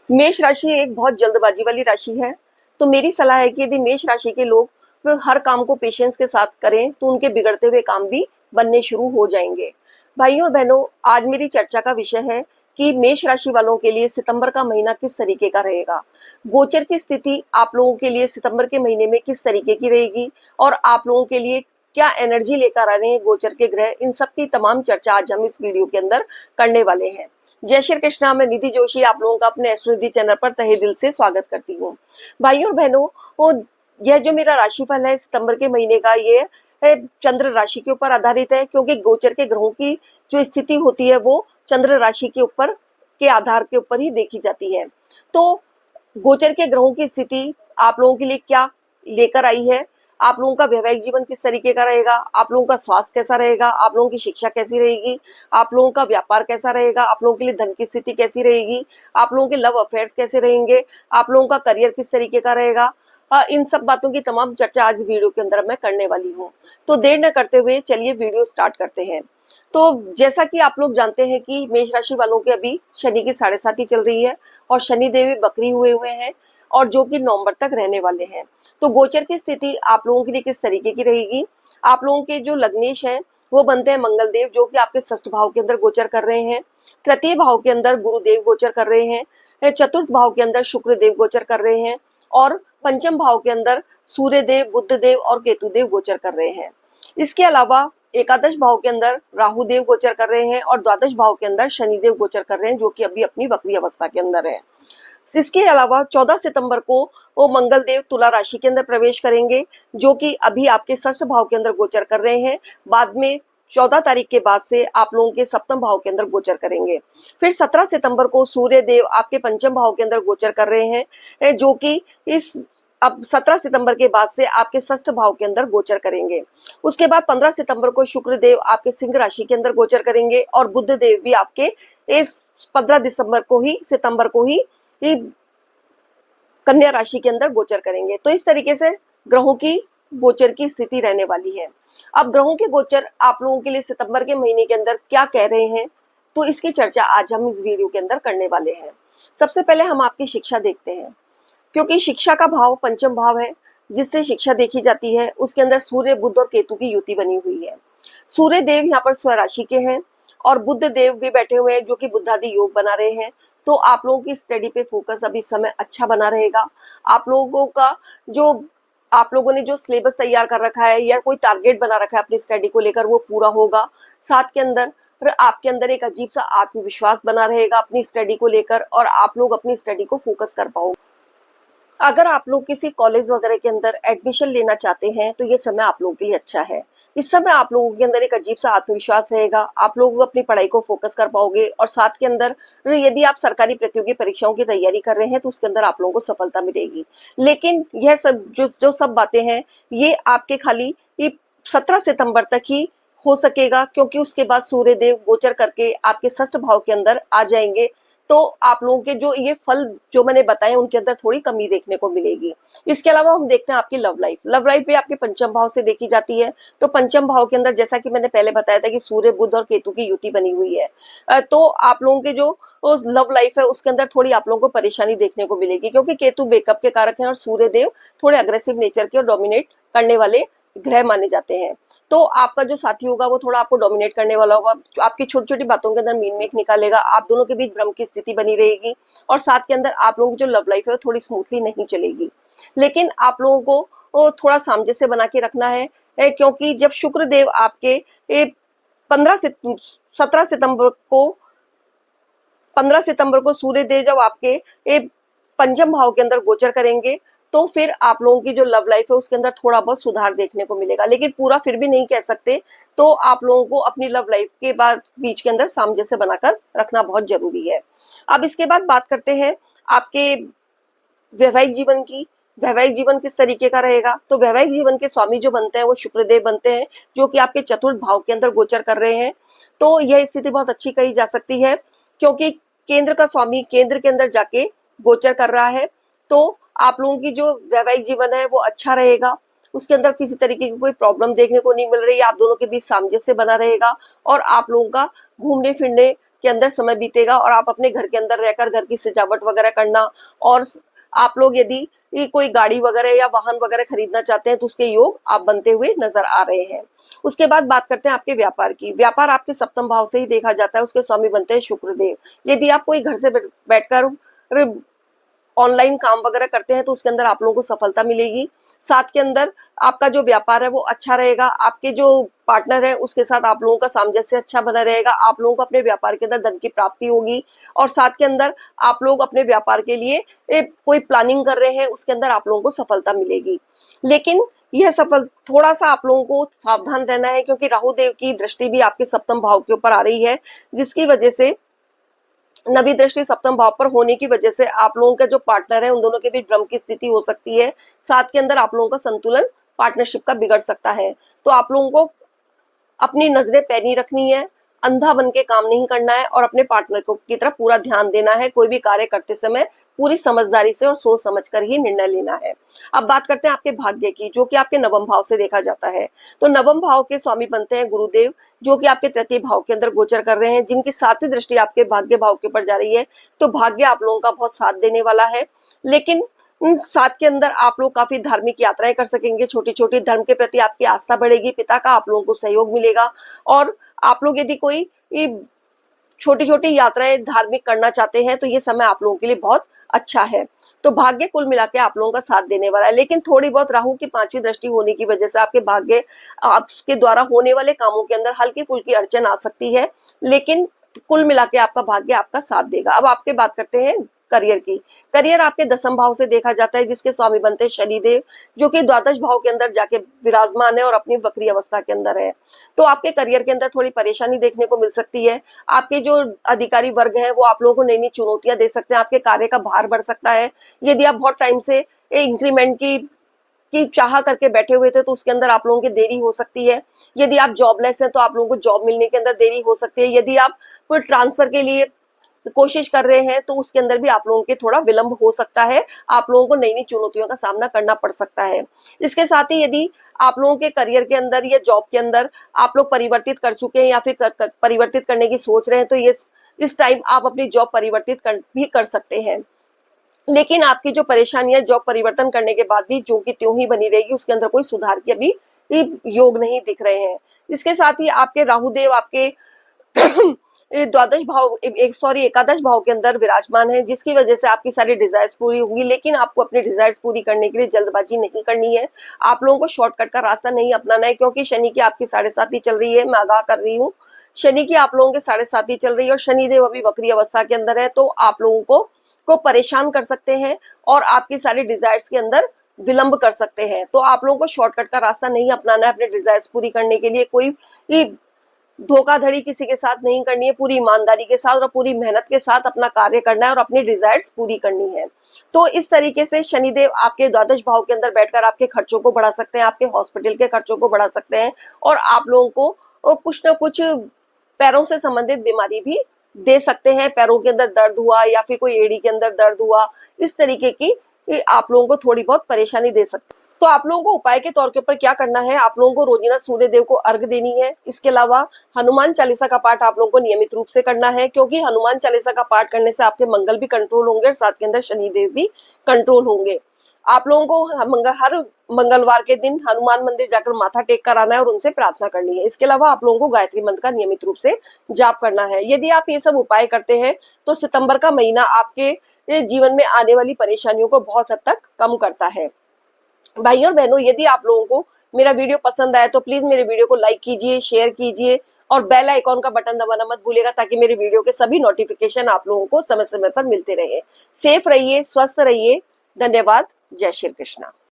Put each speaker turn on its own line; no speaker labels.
मेष राशि एक बहुत जल्दबाजी वाली राशि है। तो मेरी सलाह है कि यदि मेष राशि के लोग हर काम को पेशेंस के साथ करें तो उनके बिगड़ते हुए काम भी बनने शुरू हो जाएंगे। भाइयों और बहनों, आज मेरी चर्चा का विषय है कि मेष राशि वालों के लिए सितंबर का महीना किस तरीके का रहेगा। गोचर की स्थिति आप लोगों के लिए सितंबर के महीने में किस तरीके की रहेगी और आप लोगों के लिए क्या एनर्जी लेकर आ रहे हैं गोचर के ग्रह, इन सब की तमाम चर्चा आज हम इस वीडियो के अंदर करने वाले हैं। जय श्री कृष्णा। मैं निधि जोशी आप लोगों का अपने एस्ट्रो निधि चैनल पर तहे दिल से स्वागत करती हूँ। भाइयों और बहनों, वो यह जो मेरा राशिफल है सितंबर के महीने का, ये चंद्र राशि के ऊपर आधारित है, क्योंकि गोचर के ग्रहों की जो स्थिति होती है वो चंद्र राशि के ऊपर के आधार के ऊपर ही देखी जाती है। तो गोचर के ग्रहों की स्थिति आप लोगों के लिए क्या लेकर आई है, आप लोगों का वैवाहिक जीवन किस तरीके का रहेगा, आप लोगों का स्वास्थ्य कैसा रहेगा, आप लोगों की शिक्षा कैसी रहेगी, आप लोगों का व्यापार कैसा रहेगा, आप लोगों के लिए धन की स्थिति कैसी रहेगी, आप लोगों के लव अफेयर्स कैसे रहेंगे, आप लोगों का करियर किस तरीके का रहेगा, इन सब बातों की तमाम चर्चा आज वीडियो के अंदर मैं करने वाली हूँ। तो देर न करते हुए चलिए वीडियो स्टार्ट करते हैं। तो जैसा कि आप लोग जानते हैं कि मेष राशि वालों के अभी शनि की 7.5 चल रही है और शनि देव बकरी हुए हैं और जो कि नवंबर तक रहने वाले हैं। तो गोचर की स्थिति आप लोगों के लिए किस तरीके की रहेगी। आप लोगों के जो लग्नेश हैं वो बनते हैं मंगल देव, जो कि आपके षष्ठ भाव के अंदर गोचर कर रहे हैं। तृतीय भाव के अंदर गुरुदेव गोचर कर रहे हैं। चतुर्थ भाव के अंदर शुक्र देव गोचर कर रहे हैं और पंचम भाव के अंदर सूर्य देव, बुध देव और केतु देव गोचर कर रहे हैं। इसके अलावा एकादश भाव के अंदर राहु देव गोचर कर रहे हैं और द्वादश भाव के अंदर शनि देव गोचर कर रहे हैं, जो कि अभी अपनी वक्री अवस्था के अंदर है। इसके अलावा 14 सितंबर को वो मंगल देव तुला राशि के अंदर प्रवेश करेंगे, जो कि अभी आपके षष्ठ भाव के अंदर गोचर कर रहे हैं। बाद में 14 तारीख के बाद से आप लोगों के सप्तम भाव के अंदर गोचर करेंगे। फिर 17 सितंबर को सूर्य देव आपके पंचम भाव के अंदर गोचर कर रहे हैं, जो कि इस अब 17 सितंबर के बाद से आपके षष्ठ भाव के अंदर गोचर करेंगे। उसके बाद 15 सितंबर को शुक्र देव आपके सिंह राशि के अंदर गोचर करेंगे और बुध देव भी आपके इस 15 सितंबर को ही कन्या राशि के अंदर गोचर करेंगे। तो इस तरीके से ग्रहों की गोचर की स्थिति रहने वाली है। अब ग्रहों के गोचर आप लोगों के लिए सितंबर के महीने के अंदर क्या कह रहे हैं, तो इसकी चर्चा आज हम इस वीडियो के अंदर करने वाले हैं। सबसे पहले हम आपकी शिक्षा देखते हैं, क्योंकि शिक्षा का भाव पंचम भाव है जिससे शिक्षा देखी जाती है। उसके अंदर सूर्य, बुध और केतु की युति बनी हुई है। सूर्य देव यहाँ पर स्वराशि के हैं और बुध देव भी बैठे हुए हैं, जो कि बुधादि योग बना रहे हैं। तो आप लोगों की स्टडी पे फोकस अभी समय अच्छा बना रहेगा। आप लोगों का जो आप लोगों ने जो सिलेबस तैयार कर रखा है या कोई टारगेट बना रखा है अपनी स्टडी को लेकर, वो पूरा होगा। साथ के अंदर आपके अंदर एक अजीब सा आत्मविश्वास बना रहेगा अपनी स्टडी को लेकर और आप लोग अपनी स्टडी को फोकस कर पाओगे। अगर आप लोग किसी कॉलेज वगैरह के अंदर एडमिशन लेना चाहते हैं तो ये समय आप लोगों के लिए अच्छा है। इस समय आप लोगों के अंदर एक अजीब सा आत्मविश्वास रहेगा, आप लोग अपनी पढ़ाई को फोकस कर पाओगे और साथ के अंदर यदि आप सरकारी प्रतियोगी परीक्षाओं की तैयारी कर रहे हैं तो उसके अंदर आप लोगों को सफलता मिलेगी। लेकिन यह सब जो सब बातें हैं ये आपके खाली 17 सितंबर तक ही हो सकेगा, क्योंकि उसके बाद सूर्य देव गोचर करके आपके षष्ठ भाव के अंदर आ जाएंगे। तो आप लोगों के जो ये फल जो मैंने बताए उनके अंदर थोड़ी कमी देखने को मिलेगी। इसके अलावा हम देखते हैं आपकी लव लाइफ भी आपके पंचम भाव से देखी जाती है। तो पंचम भाव के अंदर जैसा कि मैंने पहले बताया था कि सूर्य, बुध और केतु की युति बनी हुई है। तो आप लोगों के जो लव लाइफ है उसके अंदर थोड़ी आप लोगों को परेशानी देखने को मिलेगी, क्योंकि केतु बेकअप के कारक हैं और सूर्य देव थोड़े अग्रेसिव नेचर के और डोमिनेट करने वाले ग्रह माने जाते हैं। तो आपका जो साथी होगा वो थोड़ा आपको डोमिनेट करने वाला होगा, आपकी छोटी छोटी बातों के अंदर मीन मेक निकालेगा, आप दोनों के बीच भ्रम की स्थिति बनी रहेगी और साथ के अंदर आप लोगों की जो लव लाइफ है वो थोड़ी स्मूथली नहीं चलेगी। लेकिन आप लोगों को वो थोड़ा सामंजस्य बना के रखना है, क्योंकि जब शुक्र देव आपके 17 सितंबर को 15 सितंबर को सूर्य देव जब आपके पंचम भाव के अंदर गोचर करेंगे तो फिर आप लोगों की जो लव लाइफ है उसके अंदर थोड़ा बहुत सुधार देखने को मिलेगा, लेकिन पूरा फिर भी नहीं कह सकते। तो आप लोगों को अपनी लव लाइफ के बाद बीच के अंदर सामंजस्य बनाकर रखना बहुत जरूरी है। अब इसके बाद बात करते हैं आपके वैवाहिक जीवन की। वैवाहिक जीवन किस तरीके का रहेगा, तो वैवाहिक जीवन के स्वामी जो बनते हैं वो शुक्रदेव बनते हैं, जो कि आपके चतुर्थ भाव के अंदर गोचर कर रहे हैं। तो यह स्थिति बहुत अच्छी कही जा सकती है, क्योंकि केंद्र का स्वामी केंद्र के अंदर जाके गोचर कर रहा है। तो आप लोगों की जो वैवाहिक जीवन है वो अच्छा रहेगा, उसके अंदर किसी तरीके की कोई प्रॉब्लम देखने को नहीं मिल रही है, आप दोनों के बीच सामंजस्य बना रहेगा और आप लोगों का घूमने फिरने के अंदर समय बीतेगा और आप अपने घर के अंदर रहकर घर की सजावट वगैरह करना, और आप लोग यदि कोई गाड़ी वगैरह या वाहन वगैरह खरीदना चाहते हैं तो उसके योग आप बनते हुए नजर आ रहे हैं। उसके बाद बात करते हैं आपके व्यापार की। व्यापार आपके सप्तम भाव से ही देखा जाता है, उसके स्वामी बनते हैं शुक्रदेव। यदि आप कोई घर से बैठकर ऑनलाइन काम वगैरह करते हैं तो उसके अंदर आप लोगों को सफलता मिलेगी। साथ के अंदर आपका जो व्यापार है वो अच्छा रहेगा, आपके जो पार्टनर है उसके साथ आप लोगों का सामंजस्य अच्छा बना रहेगा, आप लोगों को अपने व्यापार के अंदर धन की प्राप्ति होगी। और साथ के अंदर आप लोग अपने व्यापार के लिए कोई प्लानिंग कर रहे हैं, उसके अंदर आप लोगों को सफलता मिलेगी। लेकिन यह सफल थोड़ा सा आप लोगों को सावधान रहना है, क्योंकि राहु देव की दृष्टि भी आपके सप्तम भाव के ऊपर आ रही है, जिसकी वजह से नवी दृष्टि सप्तम भाव पर होने की वजह से आप लोगों का जो पार्टनर है उन दोनों के बीच भ्रम की स्थिति हो सकती है। साथ के अंदर आप लोगों का संतुलन पार्टनरशिप का बिगड़ सकता है। तो आप लोगों को अपनी नजरें पैनी रखनी है, अंधा बन के काम नहीं करना है और अपने पार्टनर को की तरफ पूरा ध्यान देना है। कोई भी कार्य करते समय पूरी समझदारी से और सोच समझकर ही निर्णय लेना है। अब बात करते हैं आपके भाग्य की, जो कि आपके नवम भाव से देखा जाता है। तो नवम भाव के स्वामी बनते हैं गुरुदेव, जो कि आपके तृतीय भाव के अंदर गोचर कर रहे हैं, जिनकी सातवीं दृष्टि आपके भाग्य भाव के ऊपर जा रही है। तो भाग्य आप लोगों का बहुत साथ देने वाला है, लेकिन साथ के अंदर आप लोग काफी धार्मिक यात्राएं कर सकेंगे। छोटी छोटी धर्म के प्रति आपकी आस्था बढ़ेगी, पिता का आप लोगों को सहयोग मिलेगा। और आप लोग यदि कोई छोटी छोटी यात्राएं धार्मिक करना चाहते हैं तो ये समय आप लोगों के लिए बहुत अच्छा है। तो भाग्य कुल मिला के आप लोगों का साथ देने वाला है, लेकिन थोड़ी बहुत राहु की पांचवी दृष्टि होने की वजह से आपके भाग्य, आपके द्वारा होने वाले कामों के अंदर हल्की फुल्की अड़चन आ सकती है, लेकिन कुल मिला के आपका भाग्य आपका साथ देगा। अब आपके बात करते हैं करियर की। करियर आपके दसम भाव से देखा जाता है, जिसके स्वामी बनते हैं शनिदेव, जो कि द्वादश भाव के अंदर जाके विराजमान है और अपनी वक्री अवस्था के अंदर है। तो आपके करियर के अंदर थोड़ी परेशानी देखने को मिल सकती है। आपके जो अधिकारी वर्ग है वो आप लोगों को नई नई चुनौतियां दे सकते हैं, आपके कार्य का भार बढ़ सकता है। यदि आप बहुत टाइम से इंक्रीमेंट की चाह करके बैठे हुए थे तो उसके अंदर आप लोगों की देरी हो सकती है। यदि आप जॉबलेस हैं तो आप लोगों को जॉब मिलने के अंदर देरी हो सकती है। यदि आप कोई ट्रांसफर के लिए कोशिश कर रहे हैं तो उसके अंदर भी आप लोगों के थोड़ा विलंब हो सकता है, आप लोगों को नई नई चुनौतियों का सामना करना पड़ सकता है। इसके साथ ही यदि आप लोगों के करियर के अंदर या जॉब के अंदर आप लोग परिवर्तित कर चुके हैं या फिर परिवर्तित करने की सोच रहे हैं तो ये इस टाइम आप अपनी जॉब परिवर्तित भी कर सकते हैं। लेकिन आपकी जो परेशानियां जॉब परिवर्तन करने के बाद भी जो की त्यों ही बनी रहेगी, उसके अंदर कोई सुधार के अभी योग नहीं दिख रहे हैं। इसके साथ ही आपके राहुदेव आपके द्वादश भाव एकादश भाव के अंदर विराजमान है, जिसकी वजह से आपकी सारी डिजायर्स पूरी होंगी। लेकिन आपको अपनी डिजायर्स पूरी करने के लिए जल्दबाजी नहीं करनी है, आप लोगों को शॉर्टकट का रास्ता नहीं अपनाना है, क्योंकि शनि की आपकी 7.5 चल रही है। मैं आगाह कर रही हूँ, शनि की आप लोगों के 7.5 चल रही है और शनिदेव अभी वक्री अवस्था के अंदर है, तो आप लोगों को परेशान कर सकते हैं और आपकी सारी डिजायर्स के अंदर विलंब कर सकते हैं। तो आप लोगों को शॉर्टकट का रास्ता नहीं अपनाना है अपने डिजायर्स पूरी करने के लिए। कोई धोखाधड़ी किसी के साथ नहीं करनी है, पूरी ईमानदारी के साथ और पूरी मेहनत के साथ अपना कार्य करना है और अपनी डिजायर्स पूरी करनी है। तो इस तरीके से शनिदेव आपके द्वादश भाव के अंदर बैठकर आपके खर्चों को बढ़ा सकते हैं, आपके हॉस्पिटल के खर्चों को बढ़ा सकते हैं और आप लोगों को कुछ ना कुछ पैरों से संबंधित बीमारी भी दे सकते हैं। पैरों के अंदर दर्द हुआ या फिर कोई एड़ी के अंदर दर्द हुआ, इस तरीके की आप लोगों को थोड़ी बहुत परेशानी दे सकते हैं। तो आप लोगों को उपाय के तौर के ऊपर क्या करना है, आप लोगों को रोजाना सूर्य देव को अर्घ देनी है। इसके अलावा हनुमान चालीसा का पाठ आप लोगों को नियमित रूप से करना है, क्योंकि हनुमान चालीसा का पाठ करने से आपके मंगल भी कंट्रोल होंगे और साथ के अंदर शनिदेव भी कंट्रोल होंगे। आप लोगों को हर मंगलवार के दिन हनुमान मंदिर जाकर माथा टेक कर आना है और उनसे प्रार्थना करनी है। इसके अलावा आप लोगों को गायत्री मंत्र का नियमित रूप से जाप करना है। यदि आप ये सब उपाय करते हैं तो सितंबर का महीना आपके जीवन में आने वाली परेशानियों को बहुत हद तक कम करता है। भाइयों और बहनों, यदि आप लोगों को मेरा वीडियो पसंद आया तो प्लीज मेरे वीडियो को लाइक कीजिए, शेयर कीजिए और बेल आइकॉन का बटन दबाना मत भूलिएगा, ताकि मेरे वीडियो के सभी नोटिफिकेशन आप लोगों को समय समय पर मिलते रहे। सेफ रहिए, स्वस्थ रहिए। धन्यवाद। जय श्री कृष्णा।